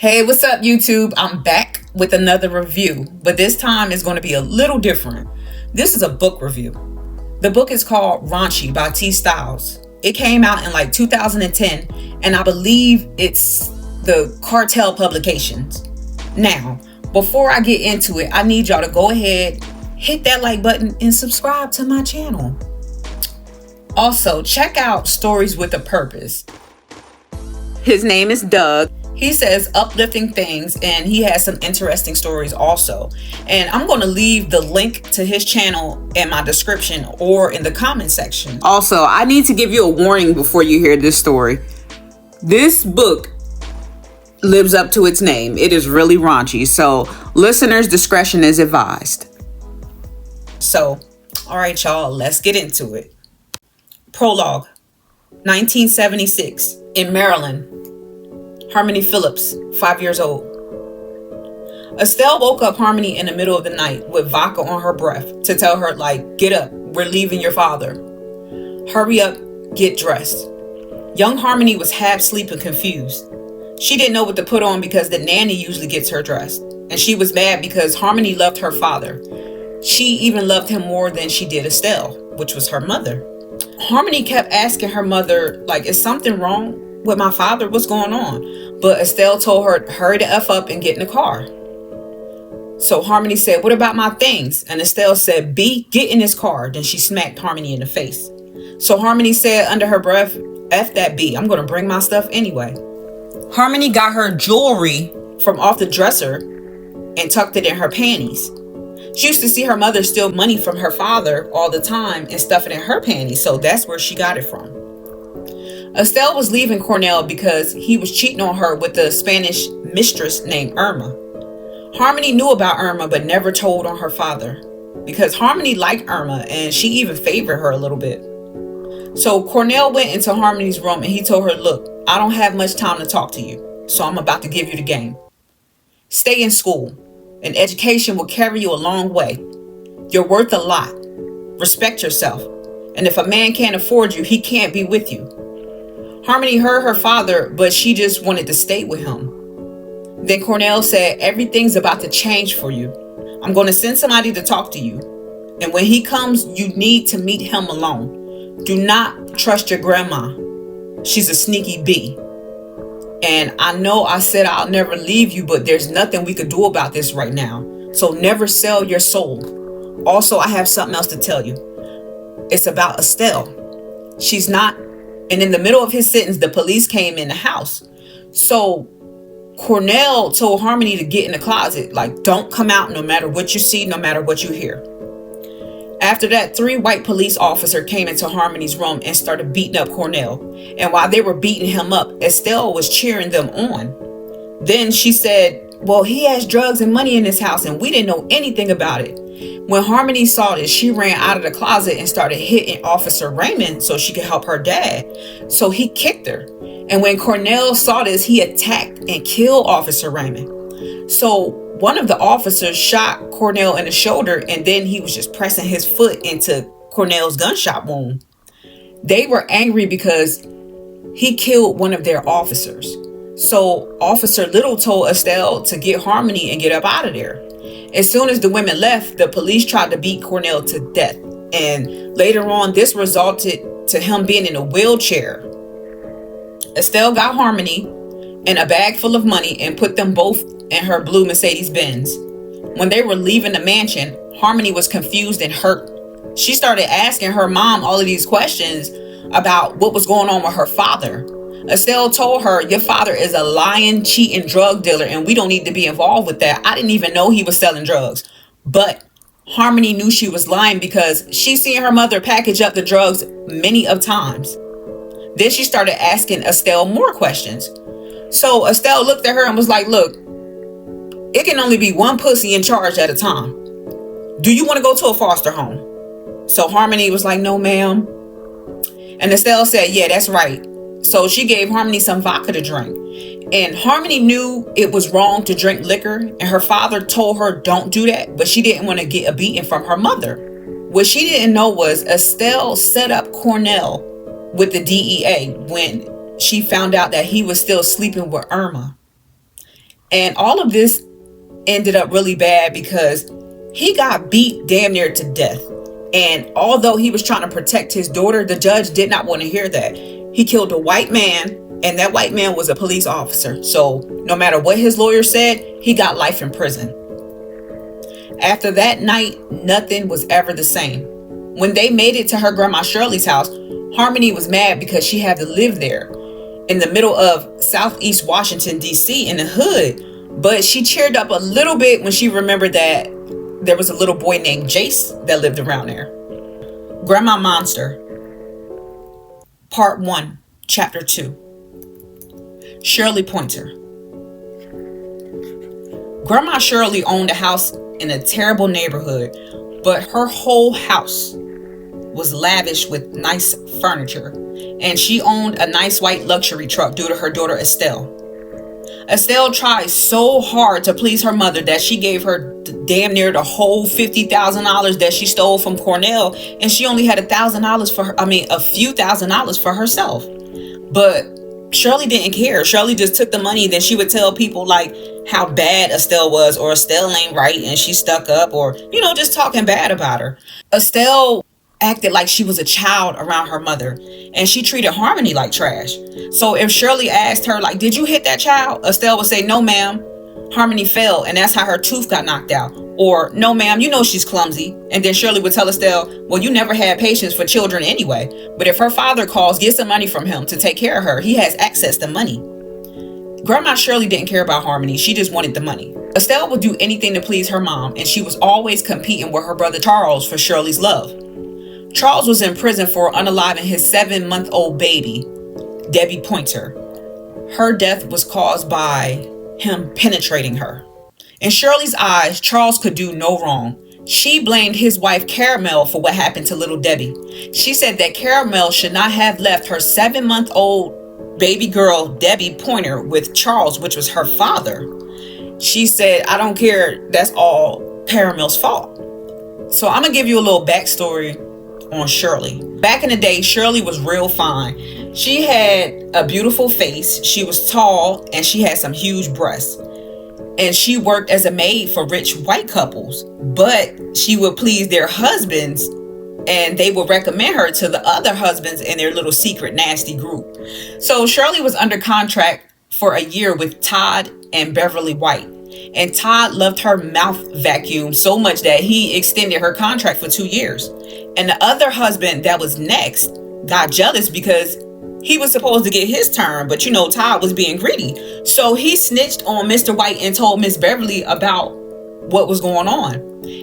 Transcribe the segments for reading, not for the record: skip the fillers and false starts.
Hey, what's up, YouTube? I'm back with another review, but this time it's going to be a little different. This is a book review. The book is called RAUNCHY by T. It came out in like 2010, and I believe it's the Cartel Publications. Now, before I get into it, I need y'all to go ahead, hit that like button, and subscribe to my channel. Also, check out Stories with a Purpose. His name is Doug. He says uplifting things, and he has some interesting stories also. And I'm going to leave the link to his channel in my description or in the comment section. Also, I need to give you a warning before you hear this story. This book lives up to its name. It is really raunchy, so listeners' discretion is advised. So, all right, y'all, let's get into it. Prologue. 1976, in Maryland. Harmony Phillips, 5 years old. Estelle woke up Harmony in the middle of the night with vodka on her breath to tell her, get up, we're leaving your father. Hurry up, get dressed. Young Harmony was half asleep and confused. She didn't know what to put on because the nanny usually gets her dressed. And she was mad because Harmony loved her father. She even loved him more than she did Estelle, which was her mother. Harmony kept asking her mother, is something wrong with my father? What's going on? But Estelle told her, hurry the F up and get in the car. So Harmony said, what about my things? And Estelle said, B, get in this car. Then she smacked Harmony in the face. So Harmony said under her breath, F that B, I'm going to bring my stuff anyway. Harmony got her jewelry from off the dresser and tucked it in her panties. She used to see her mother steal money from her father all the time and stuff it in her panties, so that's where she got it from. Estelle was leaving Cornell because he was cheating on her with a Spanish mistress named Irma. Harmony knew about Irma but never told on her father because Harmony liked Irma and she even favored her a little bit. So Cornell went into Harmony's room and he told her, look, I don't have much time to talk to you, so I'm about to give you the game. Stay in school. An education will carry you a long way. You're worth a lot. Respect yourself. And if a man can't afford you, he can't be with you. Harmony heard her father, but she just wanted to stay with him. Then Cornell said, everything's about to change for you. I'm going to send somebody to talk to you. And when he comes, you need to meet him alone. Do not trust your grandma. She's a sneaky bee. And I know I said I'll never leave you, but there's nothing we could do about this right now. So never sell your soul. Also, I have something else to tell you. It's about Estelle. She's not. And in the middle of his sentence, the police came in the house. So Cornell told Harmony to get in the closet. Don't come out no matter what you see, no matter what you hear. After that, 3 white police officers came into Harmony's room and started beating up Cornell. And while they were beating him up, Estelle was cheering them on. Then she said, well, he has drugs and money in his house and we didn't know anything about it. When Harmony saw this, she ran out of the closet and started hitting Officer Raymond so she could help her dad. So he kicked her. And when Cornell saw this, he attacked and killed Officer Raymond. So one of the officers shot Cornell in the shoulder, and then he was just pressing his foot into Cornell's gunshot wound. They were angry because he killed one of their officers. So Officer Little told Estelle to get Harmony and get up out of there. As soon as the women left, the police tried to beat Cornell to death. And later on, this resulted to him being in a wheelchair. Estelle got Harmony and a bag full of money and put them both in her blue Mercedes-Benz. When they were leaving the mansion, Harmony was confused and hurt. She started asking her mom all of these questions about what was going on with her father. Estelle told her, your father is a lying, cheating drug dealer and we don't need to be involved with that. I didn't even know he was selling drugs. But Harmony knew she was lying because she seen her mother package up the drugs many of times. Then she started asking Estelle more questions. So Estelle looked at her and was like, look, it can only be one pussy in charge at a time. Do you want to go to a foster home? So Harmony was like, no, ma'am. And Estelle said, yeah, that's right. So she gave Harmony some vodka to drink. And Harmony knew it was wrong to drink liquor. And her father told her, don't do that. But she didn't want to get a beating from her mother. What she didn't know was Estelle set up Cornell with the DEA when she found out that he was still sleeping with Irma. And all of this ended up really bad because he got beat damn near to death. And although he was trying to protect his daughter, the judge did not want to hear that. He killed a white man, and that white man was a police officer. So no matter what his lawyer said, he got life in prison. After that night, nothing was ever the same. When they made it to her grandma Shirley's house, Harmony was mad because she had to live there in the middle of Southeast Washington, D.C. in the hood. But she cheered up a little bit when she remembered that there was a little boy named Jace that lived around there. Grandma Monster. Part 1, Chapter 2. Shirley Pointer. Grandma Shirley owned a house in a terrible neighborhood, but her whole house was lavish with nice furniture, and she owned a nice white luxury truck due to her daughter Estelle. Estelle tried so hard to please her mother that she gave her damn near the whole $50,000 that she stole from Cornell, and she only had $1,000 for her, a few $1,000s for herself. But Shirley didn't care. Shirley just took the money. Then she would tell people like how bad Estelle was, or Estelle ain't right and she stuck up, or just talking bad about her. Estelle acted like she was a child around her mother, and she treated Harmony like trash. So if Shirley asked her like, did you hit that child? Estelle would say, no ma'am, Harmony fell and that's how her tooth got knocked out. Or no ma'am, she's clumsy. And then Shirley would tell Estelle, well, you never had patience for children anyway, but if her father calls, get some money from him to take care of her. He has access to money. Grandma Shirley didn't care about Harmony. She just wanted the money. Estelle would do anything to please her mom, and she was always competing with her brother Charles for Shirley's love. Charles was in prison for unaliving his 7-month-old baby, Debbie Pointer. Her death was caused by him penetrating her. In Shirley's eyes, Charles could do no wrong. She blamed his wife Caramel for what happened to little Debbie. She said that Caramel should not have left her 7-month-old baby girl, Debbie Pointer, with Charles, which was her father. She said, I don't care, that's all Caramel's fault. So I'm gonna give you a little backstory on Shirley. Back in the day, Shirley was real fine. She had a beautiful face, she was tall, and she had some huge breasts. And she worked as a maid for rich white couples, but she would please their husbands, and they would recommend her to the other husbands in their little secret nasty group. So Shirley was under contract for a year with Todd and Beverly White. And Todd loved her mouth vacuum so much that he extended her contract for 2 years. And the other husband that was next got jealous because he was supposed to get his turn, but Todd was being greedy. So he snitched on Mr. White and told Miss Beverly about what was going on.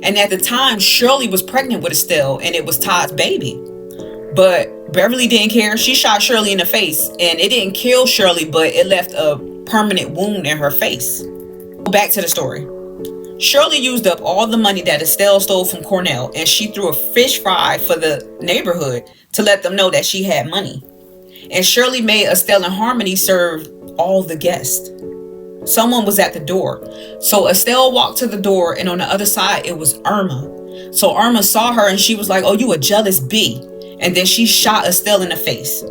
And at the time, Shirley was pregnant with Estelle, and it was Todd's baby. But Beverly didn't care. She shot Shirley in the face, and it didn't kill Shirley, but it left a permanent wound in her face. Back to the story. Shirley used up all the money that Estelle stole from Cornell, and she threw a fish fry for the neighborhood to let them know that she had money. And Shirley made Estelle and Harmony serve all the guests. Someone was at the door. So Estelle walked to the door, and on the other side, it was Irma. So Irma saw her, and she was like, oh, you a jealous bee. And then she shot Estelle in the face.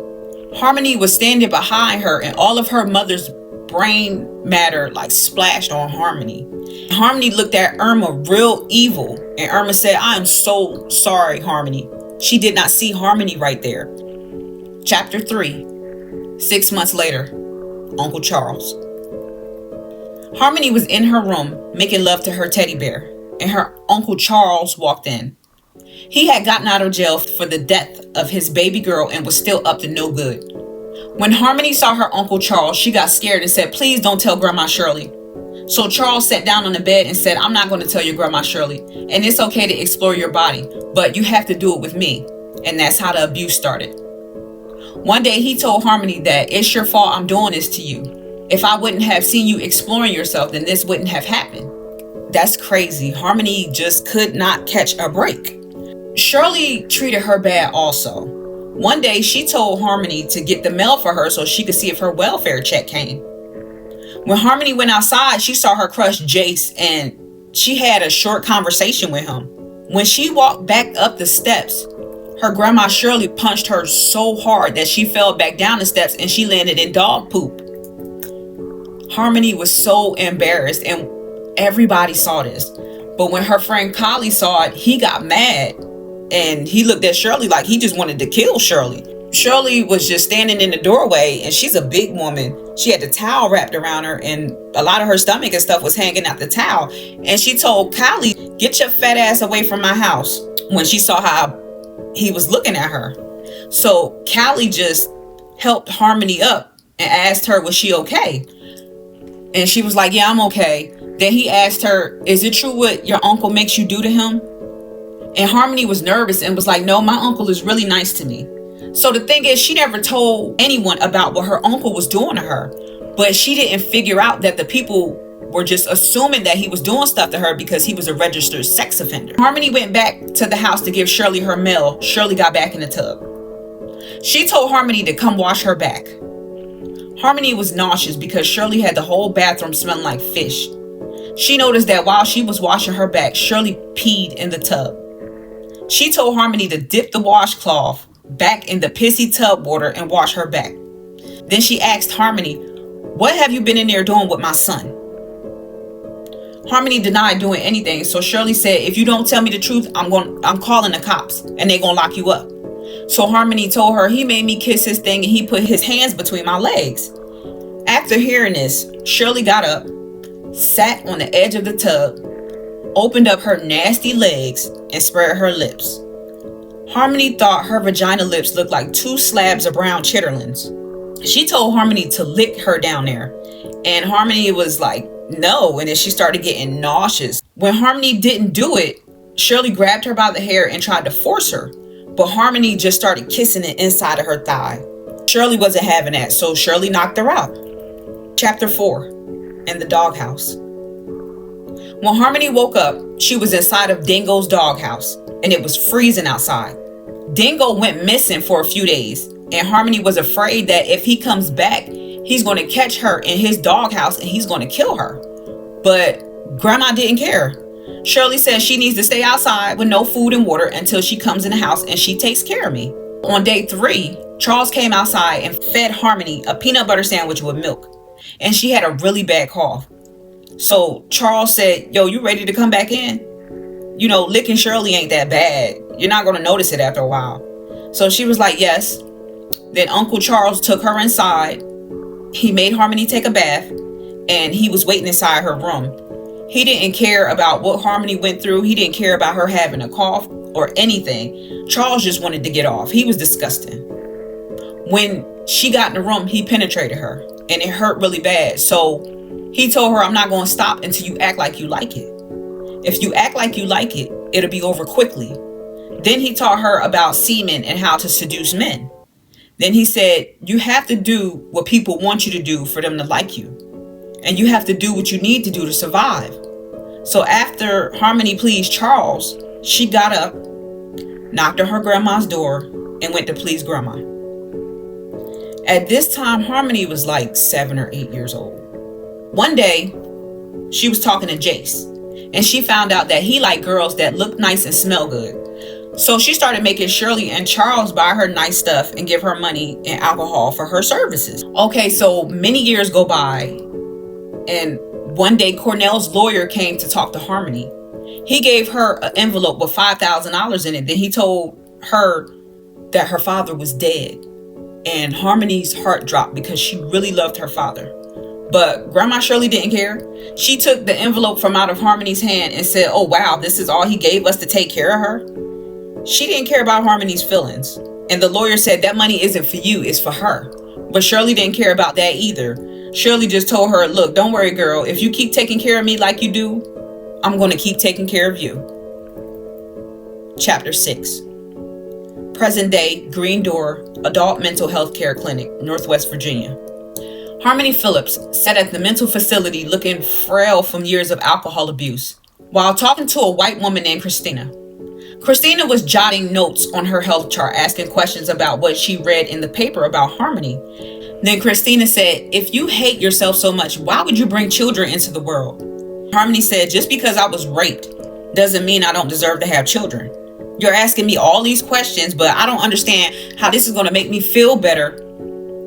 Harmony was standing behind her, and all of her mother's brain matter splashed on Harmony. Harmony looked at Irma real evil, and Irma said, I am so sorry, Harmony. She did not see Harmony right there. Chapter 3. 6 months later, Uncle Charles. Harmony was in her room making love to her teddy bear, and her Uncle Charles walked in. He had gotten out of jail for the death of his baby girl and was still up to no good. When Harmony saw her Uncle Charles, she got scared and said, please don't tell Grandma Shirley. So Charles sat down on the bed and said, I'm not going to tell your Grandma Shirley, and it's okay to explore your body, but you have to do it with me. And that's how the abuse started. One day he told Harmony that it's your fault I'm doing this to you. If I wouldn't have seen you exploring yourself, then this wouldn't have happened. That's crazy. Harmony just could not catch a break. Shirley treated her bad also. One day she told Harmony to get the mail for her so she could see if her welfare check came. When Harmony went outside, she saw her crush Jace, and she had a short conversation with him. When she walked back up the steps, her grandma Shirley punched her so hard that she fell back down the steps and she landed in dog poop. Harmony was so embarrassed, and everybody saw this. But when her friend Collie saw it, he got mad, and he looked at Shirley like he just wanted to kill Shirley. Shirley was just standing in the doorway, and she's a big woman. She had the towel wrapped around her, and a lot of her stomach and stuff was hanging out the towel. And she told Collie, "Get your fat ass away from my house," when she saw how he was looking at her. So Callie just helped Harmony up and asked her, was she okay? And she was like, "Yeah, I'm okay." Then he asked her, "Is it true what your uncle makes you do to him?" And Harmony was nervous and was like, "No, my uncle is really nice to me." So the thing is, she never told anyone about what her uncle was doing to her. But she didn't figure out that the people were just assuming that he was doing stuff to her because he was a registered sex offender. Harmony went back to the house to give Shirley her mail. Shirley got back in the tub. She told Harmony to come wash her back. Harmony was nauseous because Shirley had the whole bathroom smelling like fish. She noticed that while she was washing her back, Shirley peed in the tub. She told Harmony to dip the washcloth back in the pissy tub water and wash her back. Then she asked Harmony, "What have you been in there doing with my son?" Harmony denied doing anything, so Shirley said, "If you don't tell me the truth, I'm calling the cops and they're gonna lock you up." So Harmony told her, "He made me kiss his thing and he put his hands between my legs." After hearing this, Shirley got up, sat on the edge of the tub, opened up her nasty legs, and spread her lips. Harmony thought her vagina lips looked like 2 slabs of brown chitterlings. She told Harmony to lick her down there, and Harmony was like, "No," and then she started getting nauseous. When Harmony didn't do it, Shirley grabbed her by the hair and tried to force her, but Harmony just started kissing the inside of her thigh. Shirley wasn't having that, so Shirley knocked her out. Chapter 4. In the doghouse. When Harmony woke up, she was inside of Dingo's doghouse, and it was freezing outside. Dingo went missing for a few days, and Harmony was afraid that if he comes back, he's going to catch her in his doghouse and he's going to kill her. But Grandma didn't care. Shirley said she needs to stay outside with no food and water until she comes in the house and she takes care of me. On day 3, Charles came outside and fed Harmony a peanut butter sandwich with milk, and she had a really bad cough. So Charles said, "Yo, you ready to come back in? You know, licking Shirley ain't that bad. You're not going to notice it after a while." So she was like, "Yes." Then Uncle Charles took her inside. He made Harmony take a bath, and he was waiting inside her room. He didn't care about what Harmony went through. He didn't care about her having a cough or anything. Charles just wanted to get off. He was disgusting. When she got in the room, he penetrated her, and it hurt really bad. So he told her, "I'm not going to stop until you act like you like it. If you act like you like it, it'll be over quickly." Then he taught her about semen and how to seduce men. Then he said, "You have to do what people want you to do for them to like you. And you have to do what you need to do to survive." So after Harmony pleased Charles, she got up, knocked on her grandma's door, and went to please Grandma. At this time, Harmony was like 7 or 8 years old. One day, she was talking to Jace, and she found out that he liked girls that look nice and smell good. So she started making Shirley and Charles buy her nice stuff and give her money and alcohol for her services. Okay, so many years go by, and one day Cornell's lawyer came to talk to Harmony. He gave her an envelope with $5,000 in it. Then he told her that her father was dead. And Harmony's heart dropped because she really loved her father. But Grandma Shirley didn't care. She took the envelope from out of Harmony's hand and said, "Oh wow, this is all he gave us to take care of her?" She didn't care about Harmony's feelings. And the lawyer said that money isn't for you, it's for her. But Shirley didn't care about that either. Shirley just told her, "Look, don't worry, girl. If you keep taking care of me like you do, I'm going to keep taking care of you." Chapter 6. Present day, Green Door Adult Mental Health Care Clinic, Northwest Virginia. Harmony Phillips sat at the mental facility looking frail from years of alcohol abuse while talking to a white woman named Christina. Christina was jotting notes on her health chart, asking questions about what she read in the paper about Harmony. Then Christina said, "If you hate yourself so much, why would you bring children into the world?" Harmony said, "Just because I was raped doesn't mean I don't deserve to have children. You're asking me all these questions, but I don't understand how this is going to make me feel better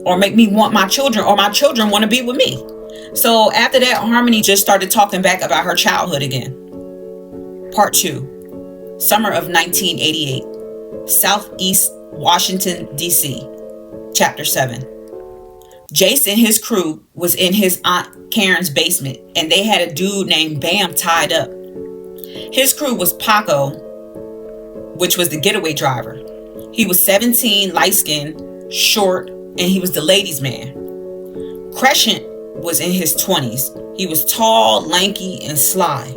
or make me want my children or my children want to be with me. So after that, Harmony just started talking back about her childhood again. Part 2. Summer of 1988. Southeast Washington, D.C. Chapter 7. Jace and his crew was in his Aunt Karen's basement, and they had a dude named Bam tied up. His crew was Paco, which was the getaway driver. He was 17, light-skinned, short, and he was the ladies' man. Crescent was in his 20s. He was tall, lanky, and sly.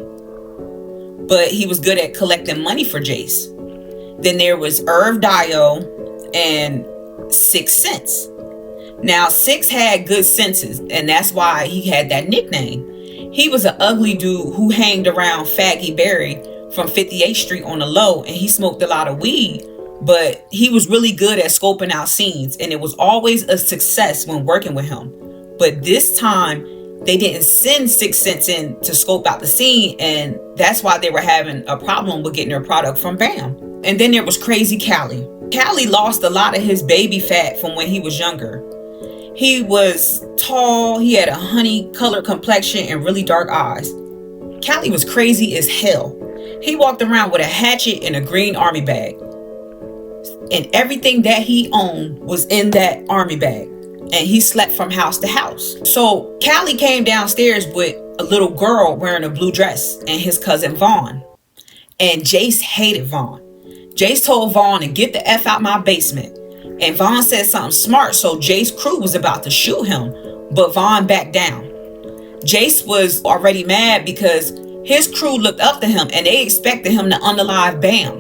But he was good at collecting money for Jace. Then there was Irv Dio and 6 Cents. Now, 6 had good senses, and that's why he had that nickname. He was an ugly dude who hanged around Faggy Berry from 58th Street on the low, and he smoked a lot of weed, but he was really good at scoping out scenes, and it was always a success when working with him. But this time, they didn't send 6 Cents in to scope out the scene, and that's why they were having a problem with getting their product from Bam. And then there was Crazy Callie. Callie lost a lot of his baby fat from when he was younger. He was tall, he had a honey-colored complexion and really dark eyes. Callie was crazy as hell. He walked around with a hatchet and a green army bag. And everything that he owned was in that army bag. And he slept from house to house. So Callie came downstairs with a little girl wearing a blue dress and his cousin Vaughn. And Jace hated Vaughn. Jace told Vaughn to get the F out my basement. And Vaughn said something smart, so Jace's crew was about to shoot him, but Vaughn backed down. Jace was already mad because his crew looked up to him and they expected him to unalive Bam.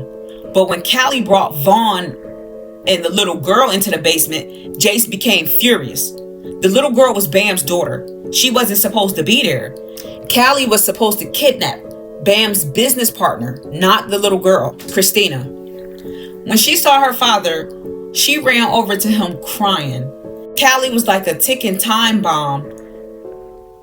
But when Callie brought Vaughn and the little girl into the basement, Jace became furious. The little girl was Bam's daughter. She wasn't supposed to be there. Callie was supposed to kidnap Bam's business partner, not the little girl, Christina. When she saw her father, she ran over to him crying. Callie was like a ticking time bomb.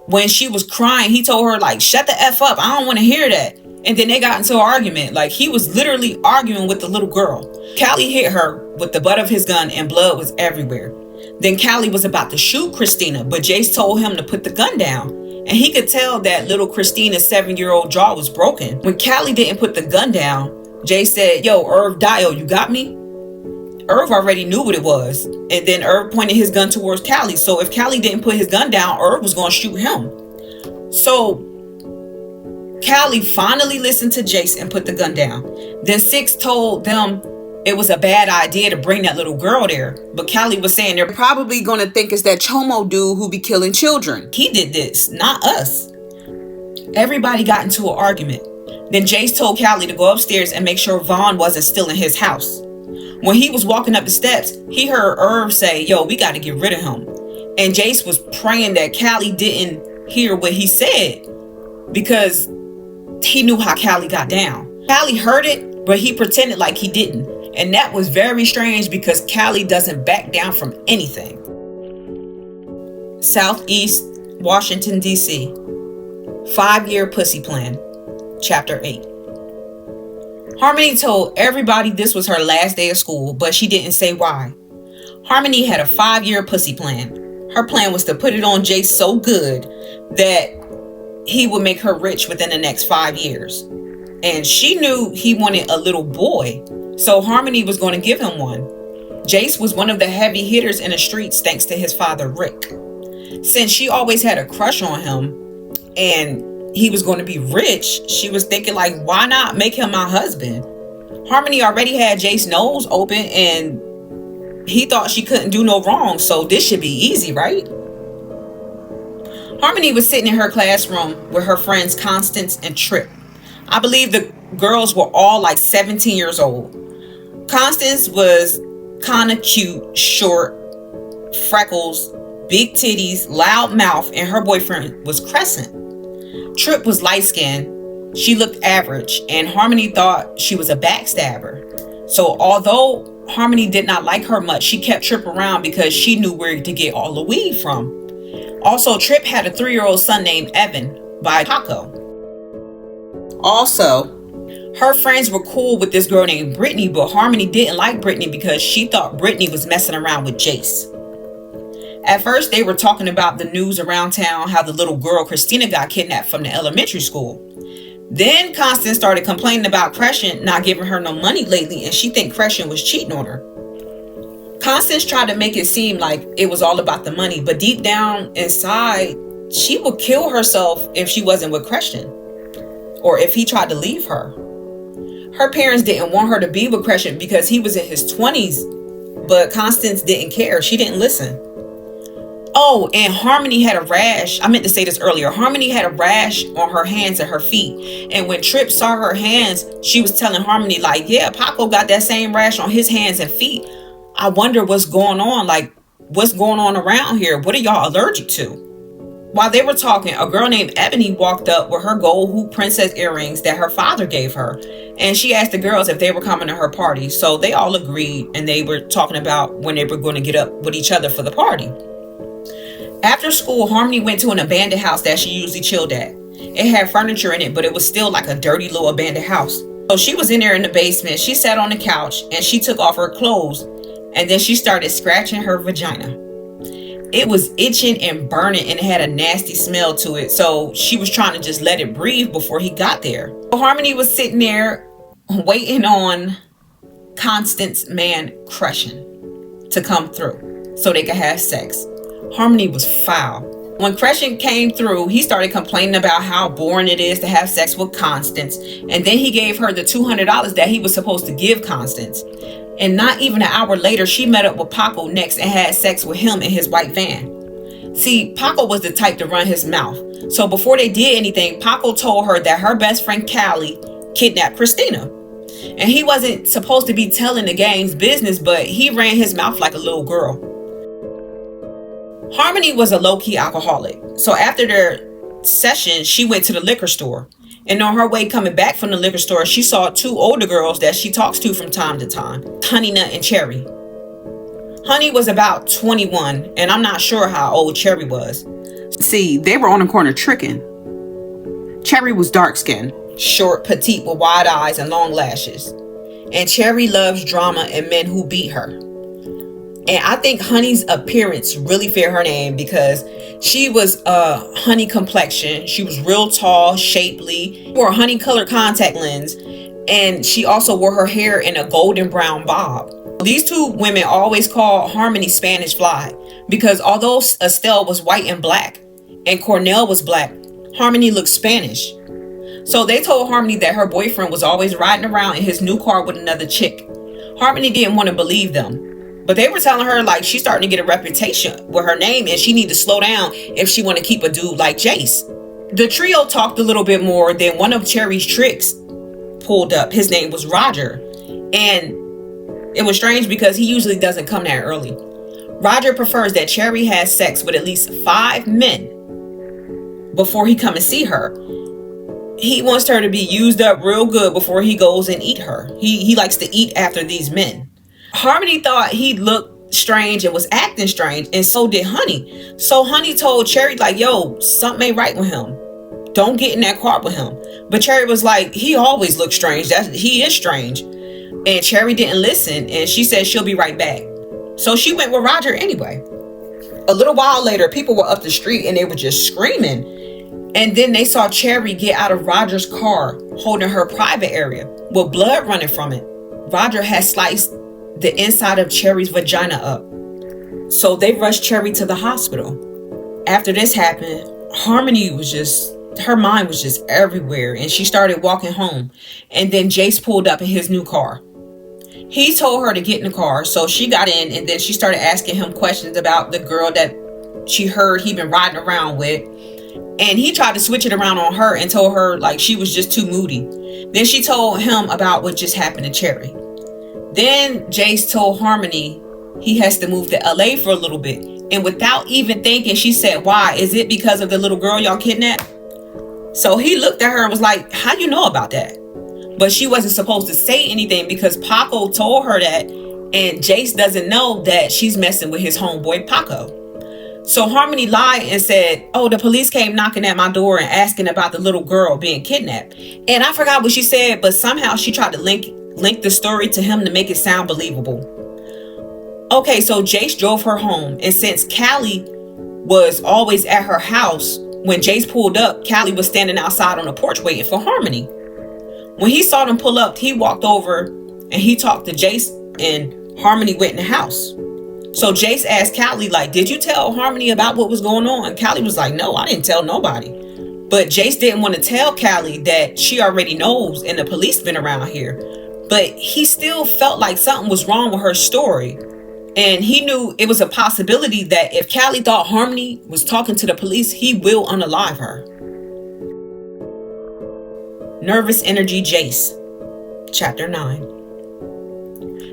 When she was crying, he told her, like, shut the F up. I don't want to hear that. And then they got into an argument. Like, he was literally arguing with the little girl. Callie hit her with the butt of his gun and blood was everywhere. Then Callie was about to shoot Christina, but Jace told him to put the gun down. And he could tell that little Christina's 7-year-old jaw was broken. When Callie didn't put the gun down, Jace said, yo, Irv Dio, you got me? Irv already knew what it was. And then Irv pointed his gun towards Callie. So if Callie didn't put his gun down, Irv was going to shoot him. So Callie finally listened to Jace and put the gun down. Then 6 told them it was a bad idea to bring that little girl there. But Callie was saying they're probably going to think it's that Chomo dude who be killing children. He did this, not us. Everybody got into an argument. Then Jace told Callie to go upstairs and make sure Vaughn wasn't still in his house. When he was walking up the steps, he heard Irv say, yo, we got to get rid of him. And Jace was praying that Callie didn't hear what he said because he knew how Callie got down. Callie heard it, but he pretended like he didn't. And that was very strange because Callie doesn't back down from anything. Southeast Washington, D.C. 5-year pussy plan. Chapter 8. Harmony told everybody this was her last day of school, but she didn't say why. Harmony had a 5-year pussy plan. Her plan was to put it on Jace so good that he would make her rich within the next 5 years. And she knew he wanted a little boy, so Harmony was going to give him one. Jace was one of the heavy hitters in the streets thanks to his father, Rick. Since she always had a crush on him and he was going to be rich, she was thinking, like, why not make him my husband? Harmony already had Jace's nose open and he thought she couldn't do no wrong, so this should be easy, right? Harmony was sitting in her classroom with her friends Constance and Trip. I believe the girls were all like 17 years old. Constance was kind of cute, short, freckles, big titties, loud mouth, and her boyfriend was Crescent. Trip was light-skinned. She looked average, and Harmony thought she was a backstabber. So although Harmony did not like her much, she kept Trip around because she knew where to get all the weed from. Also, Trip had a 3-year-old son named Evan by Paco. Also, her friends were cool with this girl named Brittany, but Harmony didn't like Brittany because she thought Brittany was messing around with Jace. At first, they were talking about the news around town, how the little girl Christina got kidnapped from the elementary school. Then Constance started complaining about Crescent not giving her no money lately, and she think Crescent was cheating on her. Constance tried to make it seem like it was all about the money, but deep down inside, she would kill herself if she wasn't with Crescent, or if he tried to leave her. Her parents didn't want her to be with Crescent because he was in his 20s, but Constance didn't care. She didn't listen. Oh, and Harmony had a rash. I meant to say this earlier. Harmony had a rash on her hands and her feet. And when Tripp saw her hands, she was telling Harmony, like, yeah, Paco got that same rash on his hands and feet. I wonder what's going on. Like, what's going on around here? What are y'all allergic to? While they were talking, a girl named Ebony walked up with her gold hoop princess earrings that her father gave her. And she asked the girls if they were coming to her party. So they all agreed, and they were talking about when they were going to get up with each other for the party. After school, Harmony went to an abandoned house that she usually chilled at. It had furniture in it, but it was still like a dirty little abandoned house. So she was in there in the basement. She sat on the couch and she took off her clothes, and then she started scratching her vagina. It was itching and burning, and it had a nasty smell to it. So she was trying to just let it breathe before he got there. So Harmony was sitting there waiting on Constance's man Crescent to come through so they could have sex. Harmony was foul. When Crescent came through, he started complaining about how boring it is to have sex with Constance. And then he gave her the $200 that he was supposed to give Constance. And not even an hour later, she met up with Paco next and had sex with him in his white van. See, Paco was the type to run his mouth. So before they did anything, Paco told her that her best friend Callie kidnapped Christina. And he wasn't supposed to be telling the gang's business, but he ran his mouth like a little girl. Harmony was a low-key alcoholic. So after their session, she went to the liquor store. And on her way coming back from the liquor store, she saw two older girls that she talks to from time to time, Honey Nut and Cherry. Honey was about 21, and I'm not sure how old Cherry was. See, they were on the corner tricking. Cherry was dark-skinned, short, petite, with wide eyes and long lashes. And Cherry loves drama and men who beat her. And I think Honey's appearance really fit her name because she was a honey complexion. She was real tall, shapely, wore a honey colored contact lens, and she also wore her hair in a golden brown bob. These two women always called Harmony Spanish Fly because although Estelle was white and black and Cornell was black, Harmony looked Spanish. So they told Harmony that her boyfriend was always riding around in his new car with another chick. Harmony didn't want to believe them. But they were telling her like she's starting to get a reputation with her name and she need to slow down if she want to keep a dude like Jace. The trio talked a little bit more. Then one of Cherry's tricks pulled up. His name was Roger. And it was strange because he usually doesn't come that early. Roger prefers that Cherry has sex with at least 5 men before he come and see her. He wants her to be used up real good before he goes and eat her. He likes to eat after these men. Harmony thought he looked strange and was acting strange, and so did Honey. So Honey told Cherry like, yo, something ain't right with him. Don't get in that car with him. But Cherry was like, he always looks strange. He is strange. And Cherry didn't listen, and she said she'll be right back. So she went with Roger anyway. A little while later, people were up the street and they were just screaming. And then they saw Cherry get out of Roger's car holding her private area with blood running from it. Roger had sliced the inside of Cherry's vagina up. So they rushed Cherry to the hospital. After this happened, Harmony was just, her mind was just everywhere, and she started walking home. And then Jace pulled up in his new car. He told her to get in the car, so she got in, and then she started asking him questions about the girl that she heard he'd been riding around with. And he tried to switch it around on her and told her like she was just too moody. Then she told him about what just happened to Cherry. Then Jace told Harmony he has to move to LA for a little bit. And without even thinking, she said, why? Is it because of the little girl y'all kidnapped? So he looked at her and was like, how you know about that? But she wasn't supposed to say anything because Paco told her that. And Jace doesn't know that she's messing with his homeboy Paco. So Harmony lied and said, oh, the police came knocking at my door and asking about the little girl being kidnapped. And I forgot what she said, but somehow she tried to link the story to him to make it sound believable. Okay, so Jace drove her home, and since Callie was always at her house, when Jace pulled up, Callie was standing outside on the porch waiting for Harmony. When he saw them pull up, he walked over and he talked to Jace, and Harmony went in the house. So Jace asked Callie, like, did you tell Harmony about what was going on? And Callie was like, no, I didn't tell nobody. But Jace didn't want to tell Callie that she already knows and the police been around here. But he still felt like something was wrong with her story. And he knew it was a possibility that if Callie thought Harmony was talking to the police, he will unalive her. Nervous Energy Jace. Chapter 9.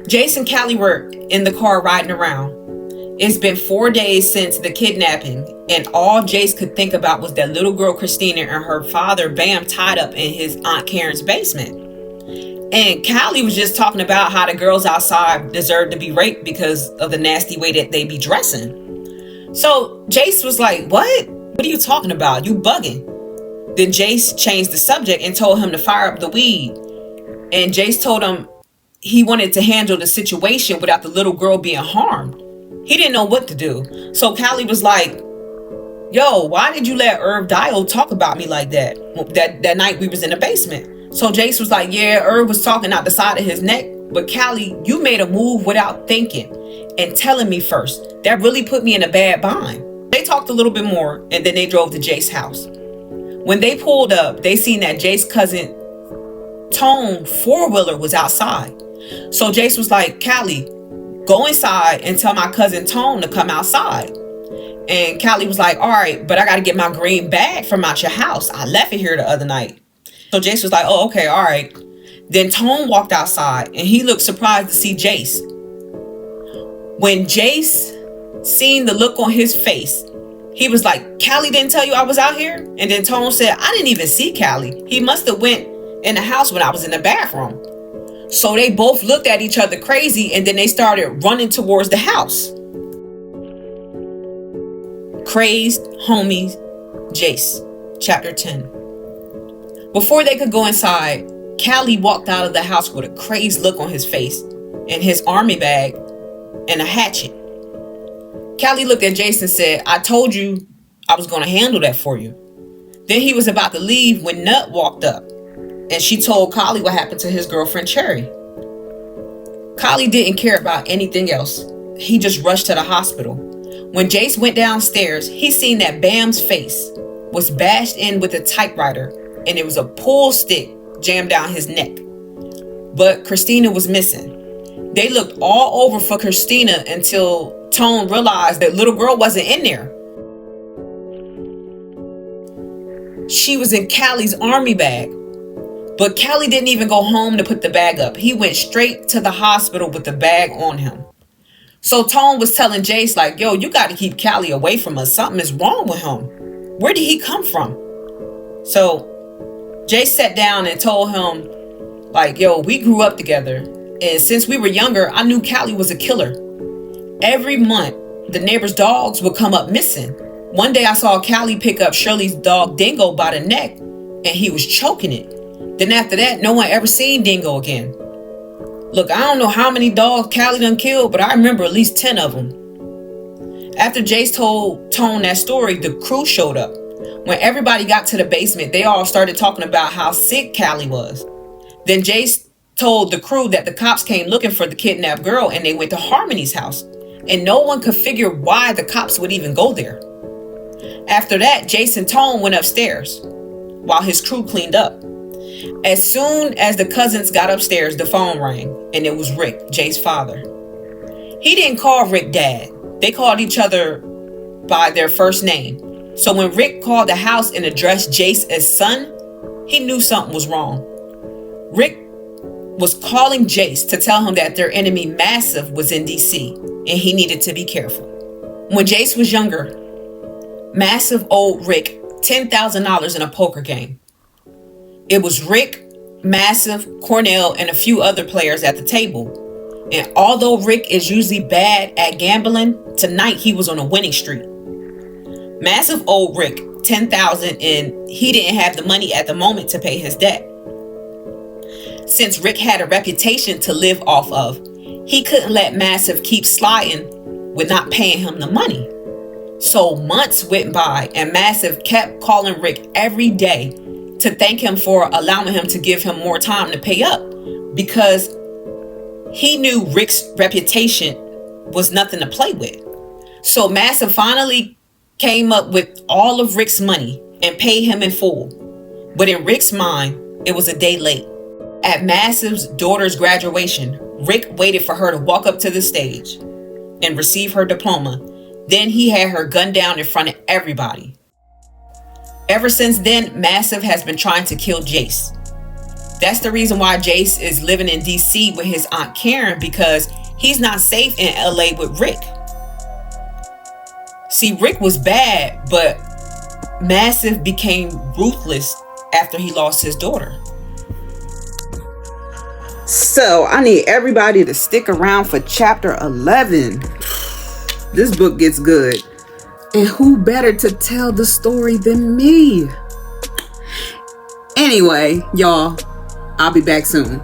Jace and Callie were in the car riding around. It's been 4 days since the kidnapping, and all Jace could think about was that little girl Christina and her father Bam tied up in his Aunt Karen's basement. And Callie was just talking about how the girls outside deserve to be raped because of the nasty way that they be dressing. So Jace was like, what? What are you talking about? You bugging. Then Jace changed the subject and told him to fire up the weed. And Jace told him he wanted to handle the situation without the little girl being harmed. He didn't know what to do. So Callie was like, yo, why did you let Irv Dial talk about me like that? That night we was in the basement. So Jace was like, yeah, Irv was talking out the side of his neck. But Callie, you made a move without thinking and telling me first. That really put me in a bad bind. They talked a little bit more, and then they drove to Jace's house. When they pulled up, they seen that Jace's cousin Tone four-wheeler was outside. So Jace was like, Callie, go inside and tell my cousin Tone to come outside. And Callie was like, all right, but I got to get my green bag from out your house. I left it here the other night. So Jace was like, oh, okay, all right. Then Tone walked outside and he looked surprised to see Jace. When Jace seen the look on his face, he was like, Callie didn't tell you I was out here? And then Tone said, I didn't even see Callie. He must have went in the house when I was in the bathroom. So they both looked at each other crazy, and then they started running towards the house. Crazed Homies Jace. Chapter 10. Before they could go inside, Callie walked out of the house with a crazed look on his face and his army bag and a hatchet. Callie looked at Jace and said, I told you I was going to handle that for you. Then he was about to leave when Nut walked up, and she told Callie what happened to his girlfriend Cherry. Callie didn't care about anything else. He just rushed to the hospital. When Jace went downstairs, he seen that Bam's face was bashed in with a typewriter, and it was a pull stick jammed down his neck. But Christina was missing. They looked all over for Christina until Tone realized that little girl wasn't in there. She was in Callie's army bag. But Callie didn't even go home to put the bag up. He went straight to the hospital with the bag on him. So Tone was telling Jace, like, yo, you got to keep Callie away from us. Something is wrong with him. Where did he come from? So Jace sat down and told him, like, yo, we grew up together. And since we were younger, I knew Callie was a killer. Every month, the neighbors' dogs would come up missing. One day I saw Callie pick up Shirley's dog Dingo by the neck, and he was choking it. Then after that, no one ever seen Dingo again. Look, I don't know how many dogs Callie done killed, but I remember at least 10 of them. After Jace told Tone that story, the crew showed up. When everybody got to the basement, they all started talking about how sick Callie was. Then Jace told the crew that the cops came looking for the kidnapped girl, and they went to Harmony's house. And no one could figure why the cops would even go there. After that, Jace and Tone went upstairs while his crew cleaned up. As soon as the cousins got upstairs, the phone rang, and it was Rick, Jace's father. He didn't call Rick Dad. They called each other by their first name. So when Rick called the house and addressed Jace as son, he knew something was wrong. Rick was calling Jace to tell him that their enemy Massive was in DC, and he needed to be careful. When Jace was younger, Massive owed Rick $10,000 in a poker game. It was Rick, Massive, Cornell, and a few other players at the table. And although Rick is usually bad at gambling, tonight he was on a winning streak. Massive owed Rick $10,000, and he didn't have the money at the moment to pay his debt. Since Rick had a reputation to live off of, he couldn't let Massive keep sliding with not paying him the money. So months went by and Massive kept calling Rick every day to thank him for allowing him to give him more time to pay up, because he knew Rick's reputation was nothing to play with. So Massive finally came up with all of Rick's money and paid him in full. But in Rick's mind, it was a day late. At Massive's daughter's graduation, Rick waited for her to walk up to the stage and receive her diploma. Then he had her gunned down in front of everybody. Ever since then, Massive has been trying to kill Jace. That's the reason why Jace is living in DC with his Aunt Karen, because he's not safe in LA with Rick. See, Rick was bad, but Massive became ruthless after he lost his daughter. So I need everybody to stick around for chapter 11. This book gets good. And who better to tell the story than me? Anyway, y'all, I'll be back soon.